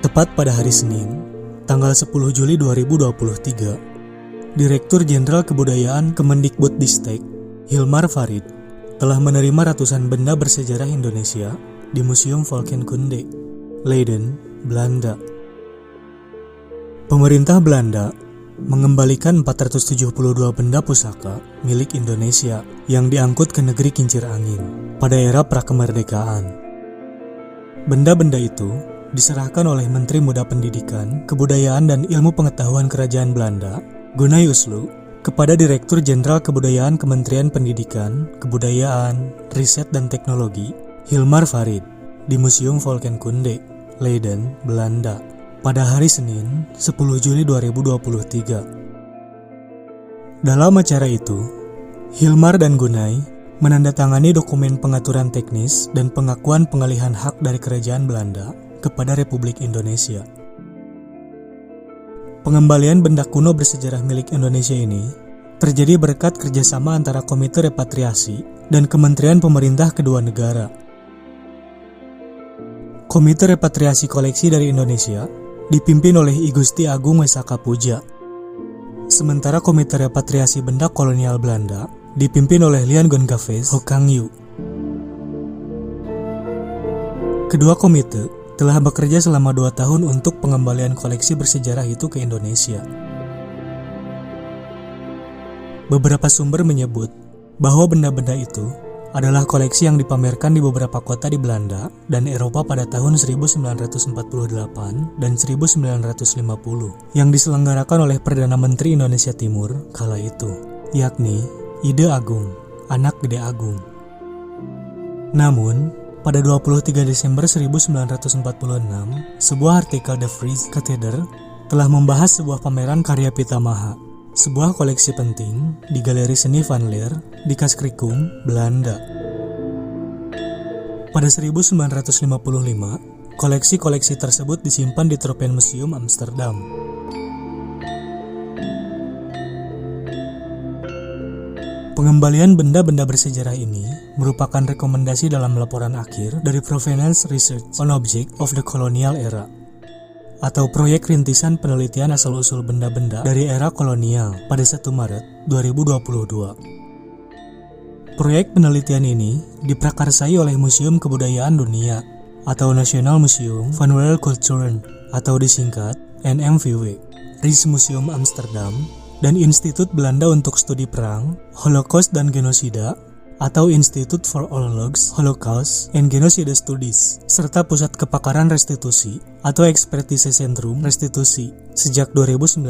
Tepat pada hari Senin, tanggal 10 Juli 2023, Direktur Jenderal Kebudayaan Kemendikbudristek, Hilmar Farid, telah menerima ratusan benda bersejarah Indonesia di Museum Valkenkunde, Leiden, Belanda. Pemerintah Belanda mengembalikan 472 benda pusaka milik Indonesia yang diangkut ke negeri kincir angin pada era prakemerdekaan. Benda-benda itu diserahkan oleh Menteri Muda Pendidikan, Kebudayaan dan Ilmu Pengetahuan Kerajaan Belanda, Gunay Uslu, kepada Direktur Jenderal Kebudayaan Kementerian Pendidikan, Kebudayaan, Riset dan Teknologi, Hilmar Farid, di Museum Valkenkunde, Leiden, Belanda, pada hari Senin, 10 Juli 2023. Dalam acara itu, Hilmar dan Gunay menandatangani dokumen pengaturan teknis dan pengakuan pengalihan hak dari Kerajaan Belanda kepada Republik Indonesia. Pengembalian benda kuno bersejarah milik Indonesia ini terjadi berkat kerjasama antara Komite Repatriasi dan Kementerian Pemerintah kedua negara. Komite Repatriasi Koleksi dari Indonesia dipimpin oleh I Gusti Agung Wesaka Puja, sementara Komite Repatriasi Benda Kolonial Belanda dipimpin oleh Lian Gongaves Hokangyu. Kedua komite telah bekerja selama 2 tahun untuk pengembalian koleksi bersejarah itu ke Indonesia. Beberapa sumber menyebut bahwa benda-benda itu adalah koleksi yang dipamerkan di beberapa kota di Belanda dan Eropa pada tahun 1948 dan 1950 yang diselenggarakan oleh Perdana Menteri Indonesia Timur kala itu, yakni Ide Agung, anak Gede Agung. Namun, pada 23 Desember 1946, sebuah artikel The Frieze Cathedral telah membahas sebuah pameran karya Pitamaha, sebuah koleksi penting di Galeri Seni Van Leer di Castricum, Belanda. Pada 1955, koleksi-koleksi tersebut disimpan di Tropenmuseum Amsterdam. Pengembalian benda-benda bersejarah ini merupakan rekomendasi dalam laporan akhir dari Provenance Research on Objects of the Colonial Era, atau proyek rintisan penelitian asal-usul benda-benda dari era kolonial pada 1 Maret 2022. Proyek penelitian ini diprakarsai oleh Museum Kebudayaan Dunia atau National Museum van Wereldculturen atau disingkat NMVW, Rijksmuseum Amsterdam, dan Institut Belanda untuk Studi Perang, Holocaust dan Genosida atau Institute for Oorlogs, Holocaust and Genocide Studies, serta Pusat Kepakaran Restitusi atau Expertise Centrum Restitusi sejak 2019.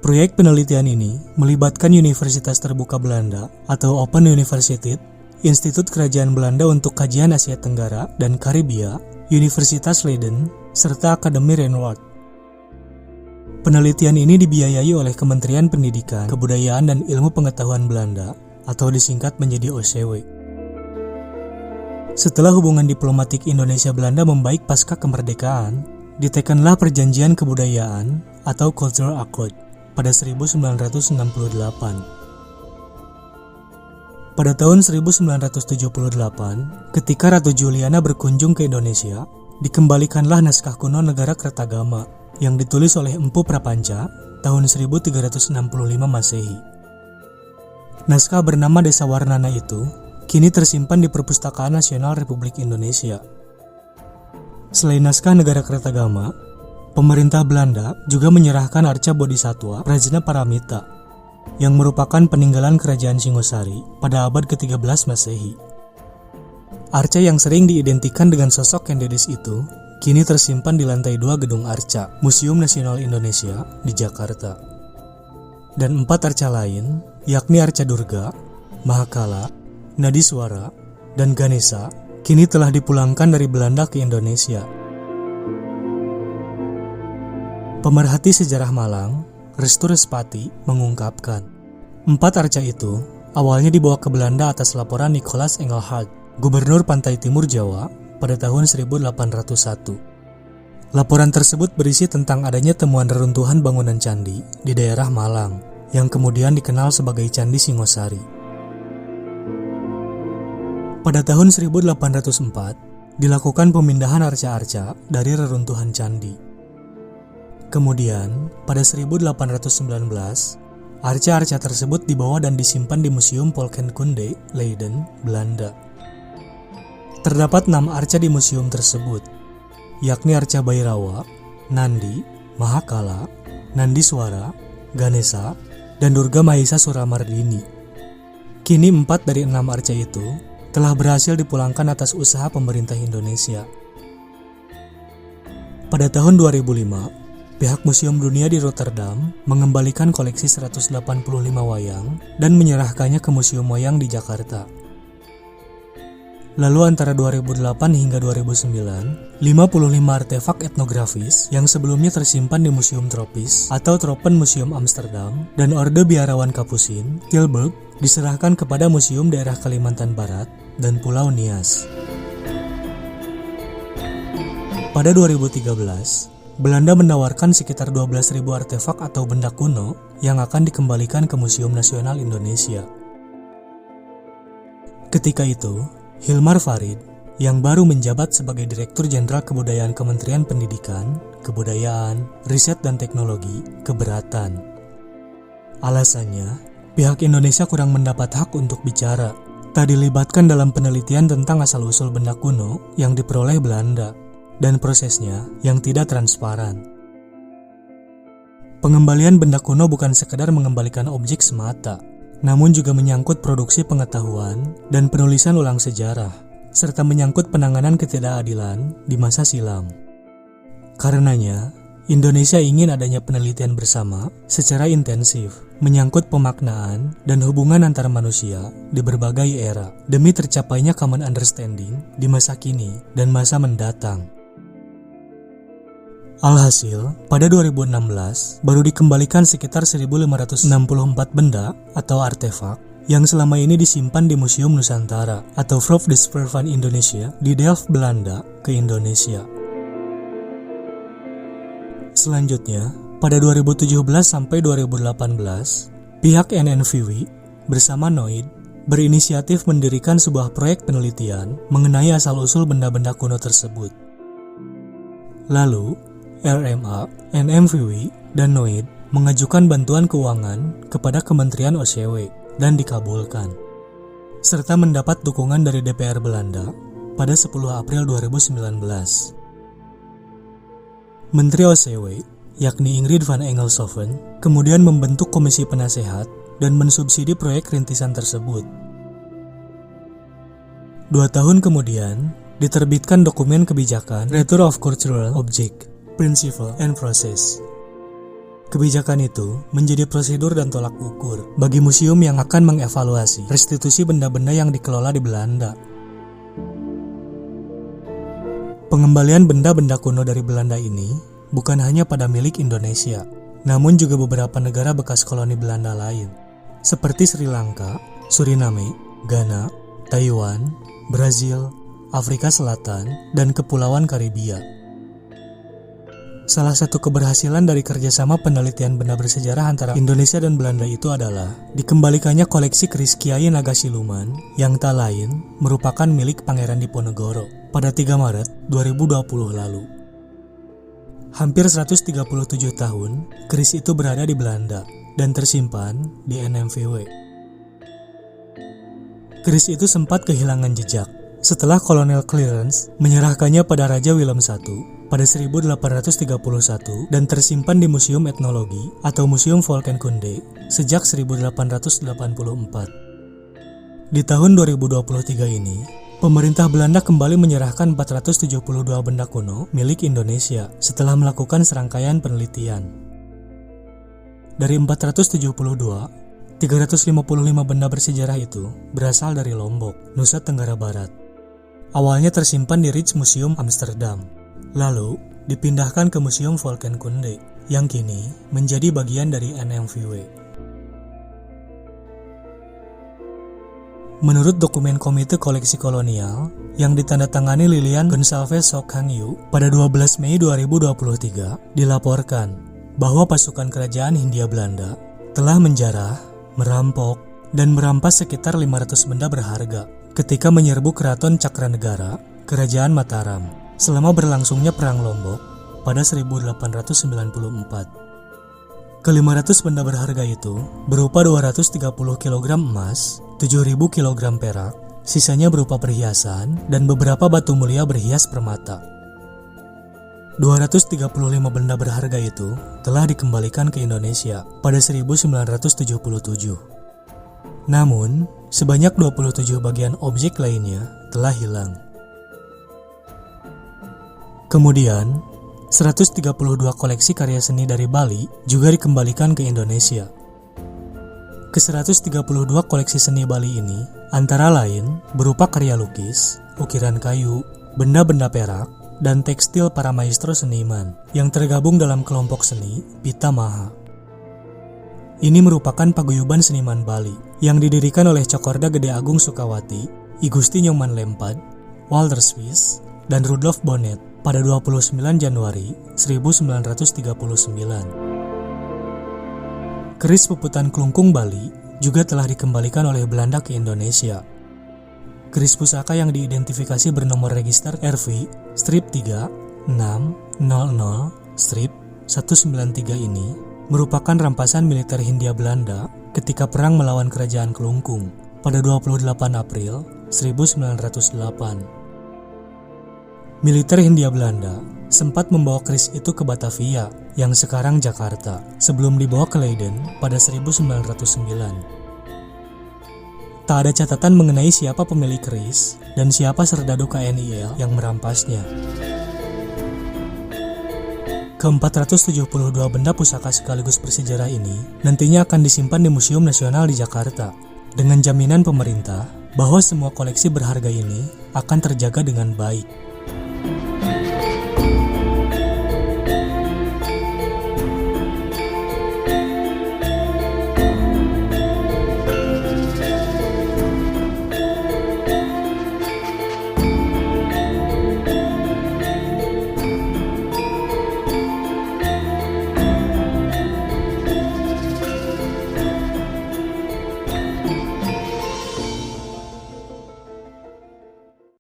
Proyek penelitian ini melibatkan Universitas Terbuka Belanda atau Open University, Institut Kerajaan Belanda untuk Kajian Asia Tenggara dan Karibia, Universitas Leiden, serta Akademi Renoir. Penelitian ini dibiayai oleh Kementerian Pendidikan, Kebudayaan dan Ilmu Pengetahuan Belanda atau disingkat menjadi OCW. Setelah hubungan diplomatik Indonesia-Belanda membaik pasca kemerdekaan, ditekanlah Perjanjian Kebudayaan atau Cultural Accord pada 1968. Pada tahun 1978, ketika Ratu Juliana berkunjung ke Indonesia, dikembalikanlah naskah kuno Negara Kertagama yang ditulis oleh Empu Prapanca tahun 1365 Masehi. Naskah bernama Desa Warnana itu kini tersimpan di Perpustakaan Nasional Republik Indonesia. Selain naskah Negara Kertagama, pemerintah Belanda juga menyerahkan Arca Bodhisatwa Prajna Paramita yang merupakan peninggalan Kerajaan Singosari pada abad ke-13 Masehi. Arca yang sering diidentikan dengan sosok Kendedes itu kini tersimpan di lantai 2 Gedung Arca, Museum Nasional Indonesia di Jakarta. Dan 4 arca lain, yakni Arca Durga, Mahakala, Nadiswara, dan Ganesha, kini telah dipulangkan dari Belanda ke Indonesia. Pemerhati sejarah Malang, Restu Respati, mengungkapkan, 4 arca itu awalnya dibawa ke Belanda atas laporan Nicholas Engelhard, Gubernur Pantai Timur Jawa, pada tahun 1801. Laporan tersebut berisi tentang adanya temuan reruntuhan bangunan candi di daerah Malang, yang kemudian dikenal sebagai Candi Singosari. Pada tahun 1804, dilakukan pemindahan arca-arca dari reruntuhan candi. Kemudian, pada 1819, arca-arca tersebut dibawa dan disimpan di Museum Volkenkunde, Leiden, Belanda. Terdapat 6 arca di museum tersebut, yakni arca Bhairava, Nandi, Mahakala, Nandiswara, Ganesha, dan Durga Mahisa Suramardini. Kini 4 dari 6 arca itu telah berhasil dipulangkan atas usaha pemerintah Indonesia. Pada tahun 2005, pihak Museum Dunia di Rotterdam mengembalikan koleksi 185 wayang dan menyerahkannya ke Museum Wayang di Jakarta. Lalu antara 2008 hingga 2009, 55 artefak etnografis yang sebelumnya tersimpan di Museum Tropis atau Tropenmuseum Amsterdam dan Orde Biarawan Kapusin, Tilburg, diserahkan kepada Museum Daerah Kalimantan Barat dan Pulau Nias. Pada 2013, Belanda menawarkan sekitar 12.000 artefak atau benda kuno yang akan dikembalikan ke Museum Nasional Indonesia. Ketika itu, Hilmar Farid, yang baru menjabat sebagai Direktur Jenderal Kebudayaan Kementerian Pendidikan, Kebudayaan, Riset dan Teknologi, keberatan. Alasannya, pihak Indonesia kurang mendapat hak untuk bicara, tak dilibatkan dalam penelitian tentang asal-usul benda kuno yang diperoleh Belanda, dan prosesnya yang tidak transparan. Pengembalian benda kuno bukan sekedar mengembalikan objek semata, namun juga menyangkut produksi pengetahuan dan penulisan ulang sejarah, serta menyangkut penanganan ketidakadilan di masa silam. Karenanya, Indonesia ingin adanya penelitian bersama secara intensif, menyangkut pemaknaan dan hubungan antar manusia di berbagai era, demi tercapainya common understanding di masa kini dan masa mendatang. Alhasil, pada 2016, baru dikembalikan sekitar 1.564 benda atau artefak yang selama ini disimpan di Museum Nusantara atau Vroof-Desver van Indonesia di Delft, Belanda, ke Indonesia. Selanjutnya, pada 2017 sampai 2018, pihak NNVW bersama NOID berinisiatif mendirikan sebuah proyek penelitian mengenai asal-usul benda-benda kuno tersebut. Lalu, RMA, NMVW, dan NOID mengajukan bantuan keuangan kepada Kementerian OCW dan dikabulkan, serta mendapat dukungan dari DPR Belanda pada 10 April 2019. Menteri OCW, yakni Ingrid van Engelshoven, kemudian membentuk komisi penasehat dan mensubsidi proyek rintisan tersebut. 2 tahun kemudian, diterbitkan dokumen kebijakan Return of Cultural Object, Principle and Process. Kebijakan itu menjadi prosedur dan tolak ukur bagi museum yang akan mengevaluasi restitusi benda-benda yang dikelola di Belanda. Pengembalian benda-benda kuno dari Belanda ini bukan hanya pada milik Indonesia, namun juga beberapa negara bekas koloni Belanda lain, seperti Sri Lanka, Suriname, Ghana, Taiwan, Brazil, Afrika Selatan, dan Kepulauan Karibia. Salah satu keberhasilan dari kerjasama penelitian benda bersejarah antara Indonesia dan Belanda itu adalah dikembalikannya koleksi keris Kiai Nagasiluman yang tak lain merupakan milik Pangeran Diponegoro pada 3 Maret 2020 lalu. Hampir 137 tahun, keris itu berada di Belanda dan tersimpan di NMVW. Keris itu sempat kehilangan jejak setelah Kolonel Clarence menyerahkannya pada Raja Willem I pada 1831 dan tersimpan di Museum Etnologi atau Museum Volkenkunde sejak 1884. Di tahun 2023 ini, pemerintah Belanda kembali menyerahkan 472 benda kuno milik Indonesia setelah melakukan serangkaian penelitian. Dari 472, 355 benda bersejarah itu berasal dari Lombok, Nusa Tenggara Barat. Awalnya tersimpan di Rijksmuseum Amsterdam, lalu dipindahkan ke Museum Volkenkunde yang kini menjadi bagian dari NMVW. Menurut dokumen Komite Koleksi Kolonial yang ditandatangani Lilian Gonsalves Sokhangyu pada 12 Mei 2023, dilaporkan bahwa pasukan kerajaan Hindia Belanda telah menjarah, merampok, dan merampas sekitar 500 benda berharga ketika menyerbu Keraton Cakranegara Kerajaan Mataram selama berlangsungnya Perang Lombok pada 1894. Ke-500 benda berharga itu berupa 230 kg emas, 7.000 kg perak, sisanya berupa perhiasan dan beberapa batu mulia berhias permata. 235 benda berharga itu telah dikembalikan ke Indonesia pada 1977. Namun, sebanyak 27 bagian objek lainnya telah hilang. Kemudian, 132 koleksi karya seni dari Bali juga dikembalikan ke Indonesia. Ke-132 koleksi seni Bali ini antara lain berupa karya lukis, ukiran kayu, benda-benda perak, dan tekstil para maestro seniman yang tergabung dalam kelompok seni Pita Maha. Ini merupakan paguyuban seniman Bali yang didirikan oleh Cokorda Gede Agung Sukawati, I Gusti Nyoman Lempad, Walter Swiss, dan Rudolf Bonnet pada 29 Januari 1939. Keris Puputan Klungkung Bali juga telah dikembalikan oleh Belanda ke Indonesia. Keris pusaka yang diidentifikasi bernomor register RV strip 3600 strip 193 ini merupakan rampasan militer Hindia Belanda ketika perang melawan Kerajaan Kelungkung pada 28 April 1908. Militer Hindia Belanda sempat membawa keris itu ke Batavia, yang sekarang Jakarta, sebelum dibawa ke Leiden pada 1909. Tak ada catatan mengenai siapa pemilik keris dan siapa serdadu KNIL yang merampasnya. Ke-472 benda pusaka sekaligus bersejarah ini nantinya akan disimpan di Museum Nasional di Jakarta, dengan jaminan pemerintah bahwa semua koleksi berharga ini akan terjaga dengan baik.